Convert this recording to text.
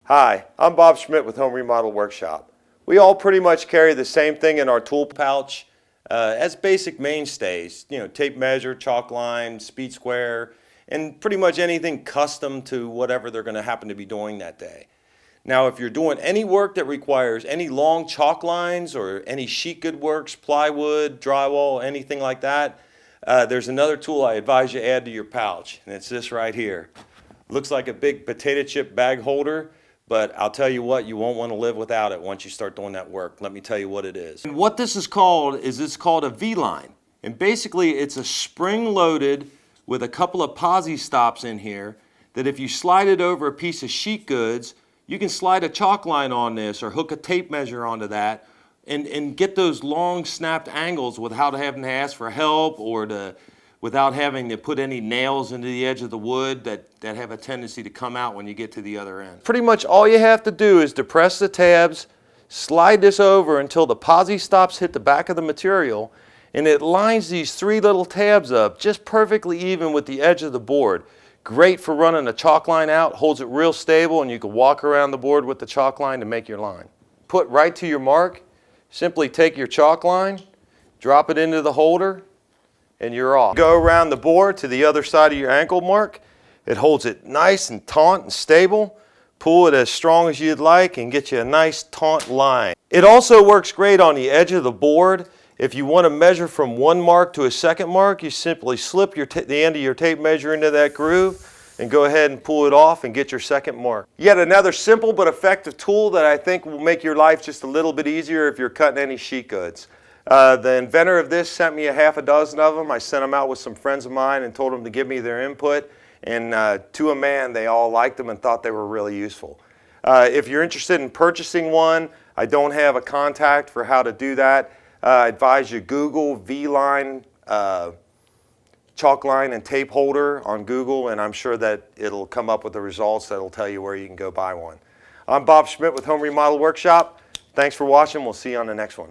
Hi, I'm Bob Schmidt with Home Remodel Workshop. We all pretty much carry the same thing in our tool pouch as basic mainstays. You know, tape measure, chalk line, speed square, and pretty much anything custom to whatever they're going to happen to be doing that day. Now, if you're doing any work that requires any long chalk lines or any sheet good works, plywood, drywall, anything like that, there's another tool I advise you add to your pouch, and it's this right here. Looks like a big potato chip bag holder, but I'll tell you what, you won't want to live without it once you start doing that work. Let me tell you what it is. And what this is called it's called a V-line. And basically it's a spring-loaded with a couple of posi stops in here that if you slide it over a piece of sheet goods, you can slide a chalk line on this or hook a tape measure onto that and get those long snapped angles without having to ask for help or without having to put any nails into the edge of the wood that have a tendency to come out when you get to the other end. Pretty much all you have to do is depress the tabs, slide this over until the posi stops hit the back of the material, and it lines these three little tabs up just perfectly even with the edge of the board. Great for running a chalk line out, holds it real stable, and you can walk around the board with the chalk line to make your line. Put right to your mark, simply take your chalk line, drop it into the holder, and you're off. Go around the board to the other side of your ankle mark. It holds it nice and taut and stable. Pull it as strong as you'd like and get you a nice taut line. It also works great on the edge of the board. If you want to measure from one mark to a second mark, you simply slip the end of your tape measure into that groove and go ahead and pull it off and get your second mark. Yet another simple but effective tool that I think will make your life just a little bit easier if you're cutting any sheet goods. The inventor of this sent me a half a dozen of them. I sent them out with some friends of mine and told them to give me their input. And to a man, they all liked them and thought they were really useful. If you're interested in purchasing one, I don't have a contact for how to do that. I advise you Google V-line, chalk line and tape holder on Google, and I'm sure that it'll come up with the results that'll tell you where you can go buy one. I'm Bob Schmidt with Home Remodel Workshop. Thanks for watching. We'll see you on the next one.